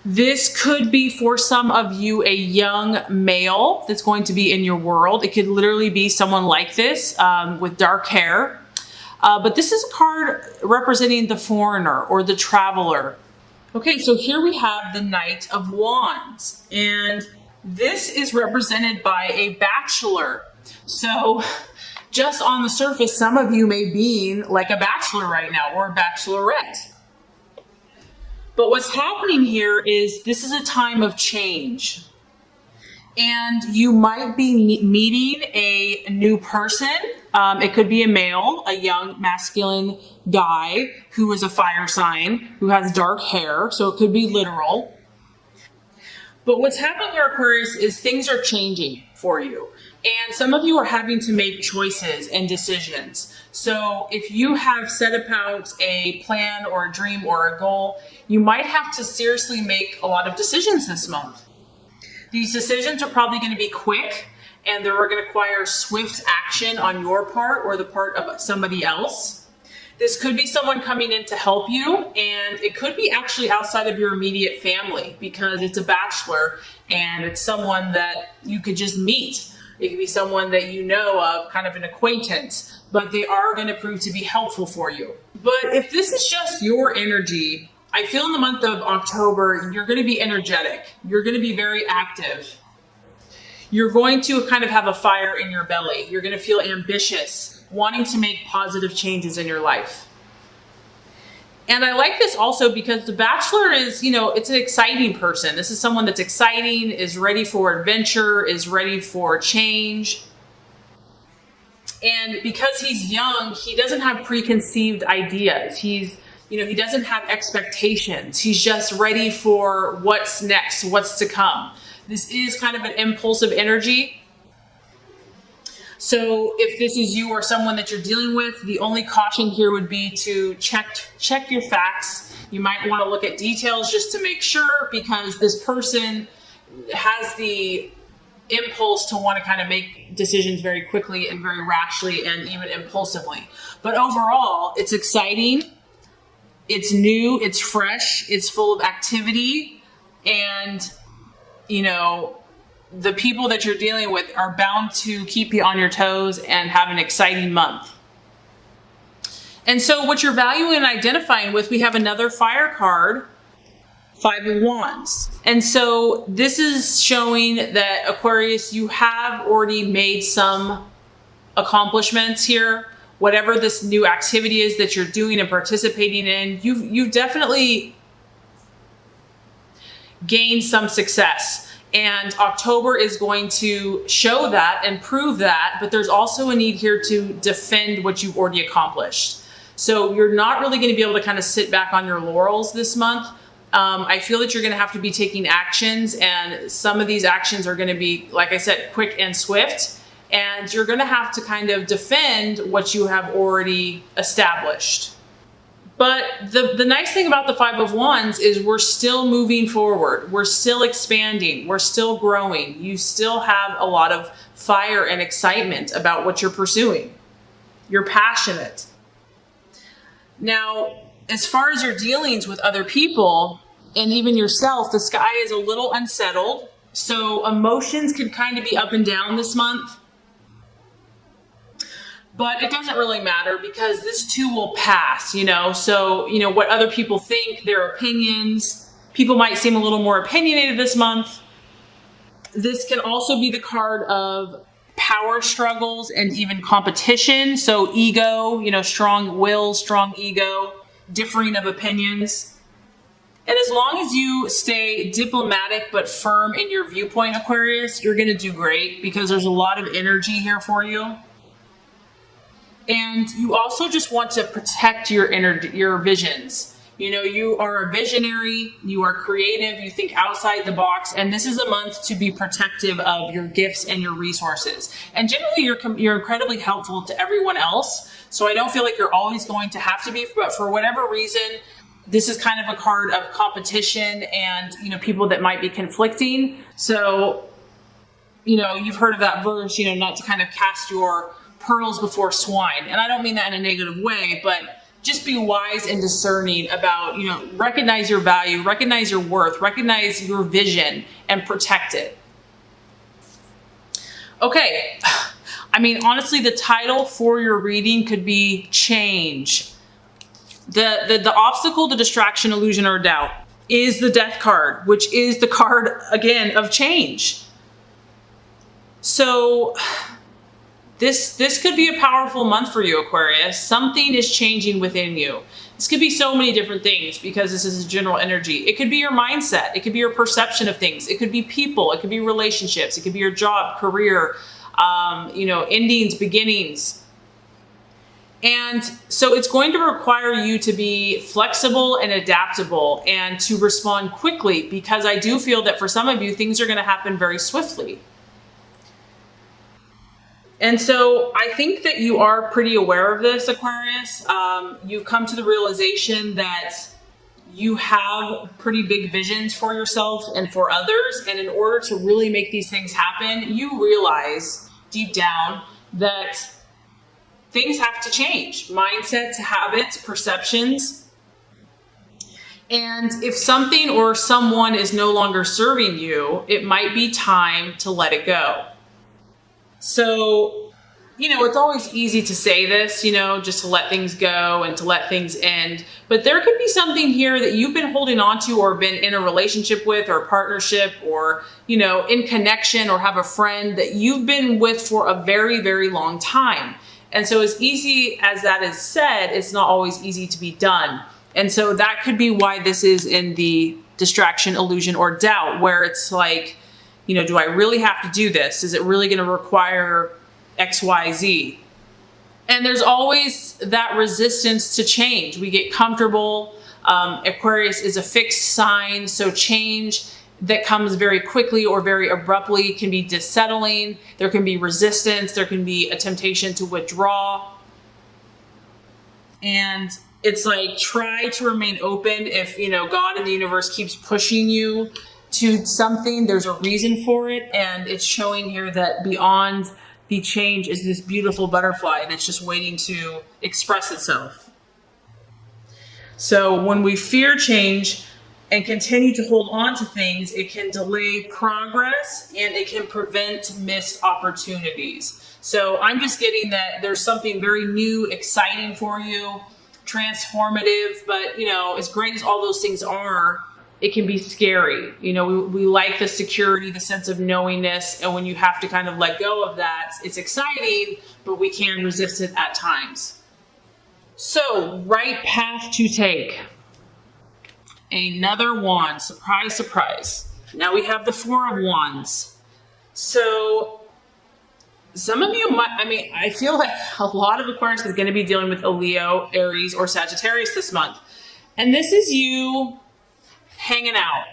This could be for some of you a young male that's going to be in your world. It could literally be someone like this with dark hair. But this is a card representing the foreigner or the traveler. Okay, so here we have the Knight of Wands, and this is represented by a bachelor. So just on the surface, some of you may be like a bachelor right now or a bachelorette. But what's happening here is this is a time of change. And you might be meeting a new person. It could be a male, a young masculine guy who is a fire sign, who has dark hair. So it could be literal. But what's happening here, Aquarius, is things are changing for you. And some of you are having to make choices and decisions. So if you have set about a plan or a dream or a goal, you might have to seriously make a lot of decisions this month. These decisions are probably going to be quick, and they're going to require swift action on your part or the part of somebody else. This could be someone coming in to help you, and it could be actually outside of your immediate family because it's a bachelor and it's someone that you could just meet. It could be someone that you know of, kind of an acquaintance, but they are going to prove to be helpful for you. But if this is just your energy, I feel in the month of October, you're going to be energetic. You're going to be very active. You're going to kind of have a fire in your belly. You're going to feel ambitious, wanting to make positive changes in your life. And I like this also because the bachelor is, it's an exciting person. This is someone that's exciting, is ready for adventure, is ready for change. And because he's young, he doesn't have preconceived ideas. He doesn't have expectations. He's just ready for what's next, what's to come. This is kind of an impulsive energy. So if this is you or someone that you're dealing with, the only caution here would be to check your facts. You might want to look at details just to make sure, because this person has the impulse to want to kind of make decisions very quickly and very rashly and even impulsively. But overall, it's exciting. It's new, it's fresh, it's full of activity, and, the people that you're dealing with are bound to keep you on your toes and have an exciting month. And so what you're valuing and identifying with, we have another fire card, Five of Wands. And so this is showing that, Aquarius, you have already made some accomplishments here. Whatever this new activity is that you're doing and participating in, you've definitely gained some success. And October is going to show that and prove that, but there's also a need here to defend what you've already accomplished. So you're not really going to be able to kind of sit back on your laurels this month. I feel that you're going to have to be taking actions, and some of these actions are going to be, like I said, quick and swift. And you're going to have to kind of defend what you have already established. But the nice thing about the Five of Wands is we're still moving forward. We're still expanding. We're still growing. You still have a lot of fire and excitement about what you're pursuing. You're passionate. Now, as far as your dealings with other people and even yourself, the sky is a little unsettled. So emotions can kind of be up and down this month. But it doesn't really matter because this too will pass, So, what other people think, their opinions. People might seem a little more opinionated this month. This can also be the card of power struggles and even competition. So ego, strong will, strong ego, differing of opinions. And as long as you stay diplomatic but firm in your viewpoint, Aquarius, you're going to do great because there's a lot of energy here for you. And you also just want to protect your visions. You are a visionary, you are creative, you think outside the box, and this is a month to be protective of your gifts and your resources. And generally, you're incredibly helpful to everyone else, so I don't feel like you're always going to have to be, but for whatever reason, this is kind of a card of competition and, people that might be conflicting. So, you've heard of that verse, not to kind of cast your pearls before swine. And I don't mean that in a negative way, but just be wise and discerning about, recognize your value, recognize your worth, recognize your vision, and protect it. Okay. I mean, honestly, the title for your reading could be change. The obstacle, the distraction, illusion, or doubt is the Death card, which is the card, again, of change. So this could be a powerful month for you, Aquarius. Something is changing within you. This could be so many different things because this is a general energy. It could be your mindset. It could be your perception of things. It could be people. It could be relationships. It could be your job, career, endings, beginnings. And so it's going to require you to be flexible and adaptable and to respond quickly, because I do feel that for some of you, things are going to happen very swiftly. And so I think that you are pretty aware of this, Aquarius. You've come to the realization that you have pretty big visions for yourself and for others. And in order to really make these things happen, you realize deep down that things have to change. Mindsets, habits, perceptions. And if something or someone is no longer serving you, it might be time to let it go. So, it's always easy to say this, just to let things go and to let things end. But there could be something here that you've been holding on to or been in a relationship with or partnership or, in connection or have a friend that you've been with for a very, very long time. And so as easy as that is said, it's not always easy to be done. And so that could be why this is in the distraction, illusion, or doubt, where it's like, do I really have to do this? Is it really going to require X, Y, Z? And there's always that resistance to change. We get comfortable. Aquarius is a fixed sign, so change that comes very quickly or very abruptly can be dissettling. There can be resistance. There can be a temptation to withdraw. And it's like, try to remain open. If, God and the universe keeps pushing you to something, there's a reason for it. And it's showing here that beyond the change is this beautiful butterfly that's just waiting to express itself. So when we fear change and continue to hold on to things, it can delay progress and it can prevent missed opportunities. So I'm just getting that there's something very new, exciting for you, transformative, but as great as all those things are, it can be scary. We like the security, the sense of knowingness. And when you have to kind of let go of that, it's exciting, but we can resist it at times. So, right path to take. Another wand. Surprise, surprise. Now we have the Four of Wands. So, some of you might, I feel like a lot of Aquarius is going to be dealing with a Leo, Aries, or Sagittarius this month. And this is you hanging out.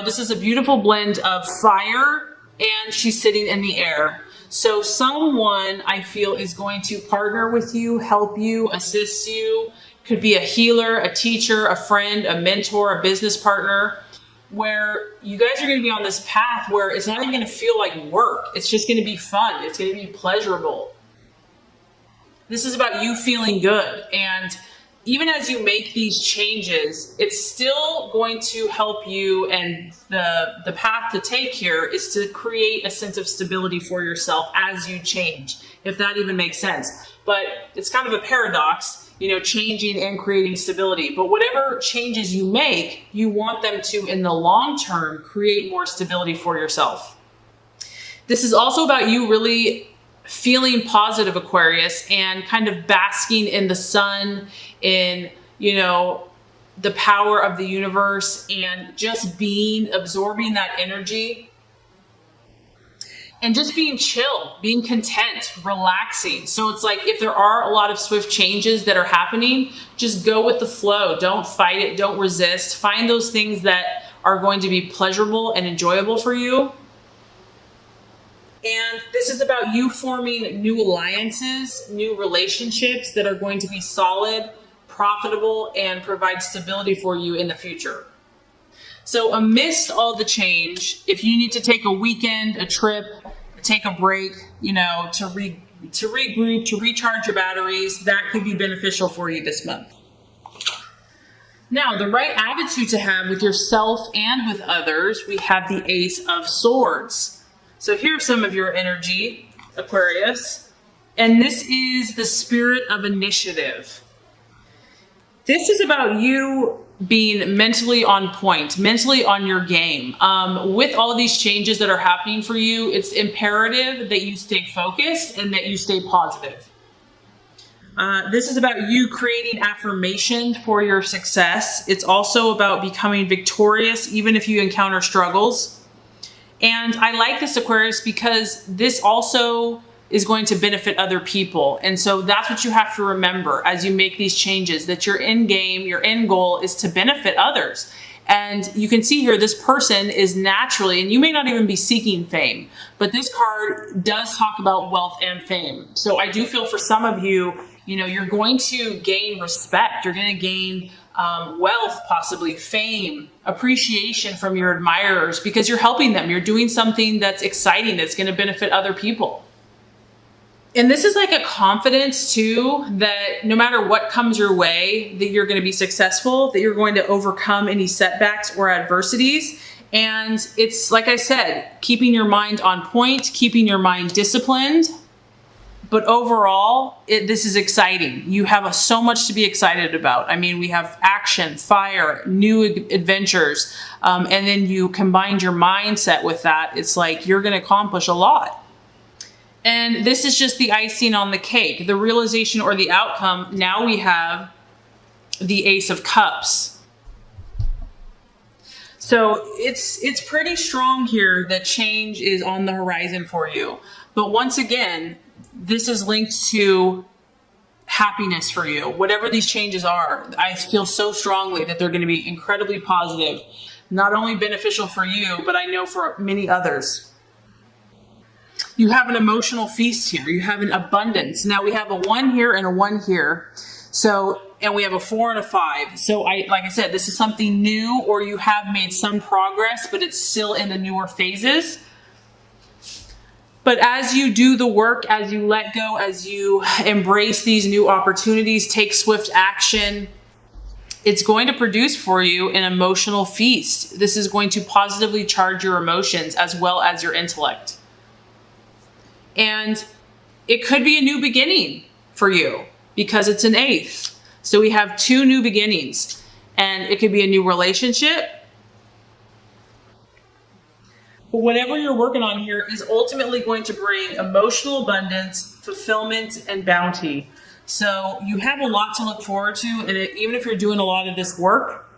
This is a beautiful blend of fire and she's sitting in the air. So someone I feel is going to partner with you, help you, assist you. Could be a healer, a teacher, a friend, a mentor, a business partner, where you guys are going to be on this path where it's not even going to feel like work. It's just going to be fun. It's going to be pleasurable. This is about you feeling good. And even as you make these changes, it's still going to help you. And the path to take here is to create a sense of stability for yourself as you change, if that even makes sense. But it's kind of a paradox, changing and creating stability. But whatever changes you make, you want them to, in the long term, create more stability for yourself. This is also about you really feeling positive, Aquarius, and kind of basking in the sun, in, the power of the universe, and just absorbing that energy, and just being chill, being content, relaxing. So it's like, if there are a lot of swift changes that are happening, just go with the flow. Don't fight it. Don't resist. Find those things that are going to be pleasurable and enjoyable for you. And this is about you forming new alliances, new relationships that are going to be solid, profitable, and provide stability for you in the future. So amidst all the change, if you need to take a weekend, a trip, take a break, to to regroup, to recharge your batteries. That could be beneficial for you this month. Now, the right attitude to have with yourself and with others, we have the Ace of Swords. So here's some of your energy, Aquarius. And this is the spirit of initiative. This is about you being mentally on point, mentally on your game. With all of these changes that are happening for you, it's imperative that you stay focused and that you stay positive. This is about you creating affirmation for your success. It's also about becoming victorious, even if you encounter struggles. And I like this, Aquarius, because this also is going to benefit other people. And so that's what you have to remember as you make these changes, that your end game, your end goal is to benefit others. And you can see here, this person is naturally, and you may not even be seeking fame, but this card does talk about wealth and fame. So I do feel for some of you, you're going to gain respect. You're going to gain wealth, possibly fame, appreciation from your admirers because you're helping them. You're doing something that's exciting, that's going to benefit other people. And this is like a confidence too, that no matter what comes your way, that you're going to be successful, that you're going to overcome any setbacks or adversities. And it's, like I said, keeping your mind on point, keeping your mind disciplined. But overall, this is exciting. You have so much to be excited about. I mean, we have action, fire, new adventures. And then you combine your mindset with that. It's like you're going to accomplish a lot. And this is just the icing on the cake, the realization or the outcome. Now we have the Ace of Cups. So it's pretty strong here that change is on the horizon for you. But once again, this is linked to happiness for you. Whatever these changes are, I feel so strongly that they're going to be incredibly positive, not only beneficial for you, but I know for many others. You have an emotional feast here. You have an abundance. Now we have a 1 here and a 1 here. So, and we have a 4 and a 5. So like I said, this is something new, or you have made some progress, but it's still in the newer phases. But as you do the work, as you let go, as you embrace these new opportunities, take swift action, it's going to produce for you an emotional feast. This is going to positively charge your emotions as well as your intellect. And it could be a new beginning for you because it's an ace. So we have 2 new beginnings, and it could be a new relationship. But whatever you're working on here is ultimately going to bring emotional abundance, fulfillment, and bounty. So you have a lot to look forward to. And even if you're doing a lot of this work,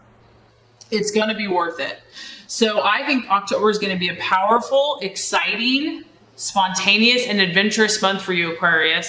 it's going to be worth it. So I think October is going to be a powerful, exciting, spontaneous, and adventurous month for you, Aquarius.